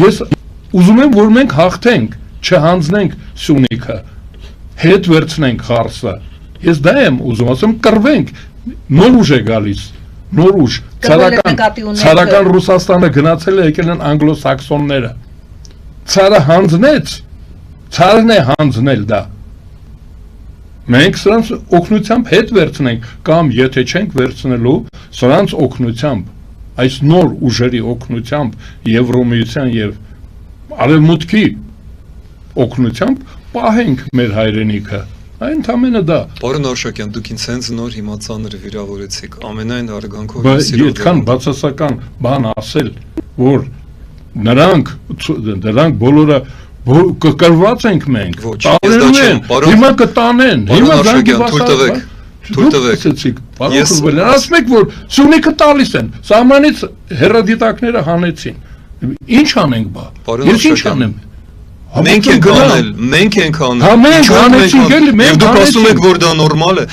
Ես ուզում եմ, որ մենք հաղթենք, չհանձնենք Սյունիքը, հետ վերցնենք Խարսը։ Ես դա եմ ուզում, ասում կռվենք, նոր ուժ է գալիս, նոր ուժ, ցարական Ռուսաստանը գնացել է, եկել են անգլոսաքսոնները, ցարը հանձնեց, ցարն է հանձնել դա, մենք սրանց օգնությամբ հետ վերցնենք, կամ եթե չենք վերցնելու, սրանց օգնությամբ, այս նոր ուժերի օգնությամբ Եվրոմիության և Արևմուտքի օգնությամբ պահենք մեր հայրենիքը, այն ընդամենը դա։ Պարոն Արշակյան, դուք ինձ հենց նոր հիմա ծանր վիրավորեցիք, ամենայն հարգանքով։ Բայց այդքան բացասական բան ասել, որ նրանք բոլորը կկրված ենք մենք, տանելու են, հիմա կտանեն, հիմա զանգի բասարդ, դուք ասեցիք, պարոն Քուրբելյան, ասում եք, որ Սյունիքը տալիս են, սահմանից հեռադիտակները հանեցին, ինչ անենք բա, ես ինչ անեմ, մենք ենք անել, մենք հանեցինք էլի, եւ դուք ասում եք, որ դա նորմալ է։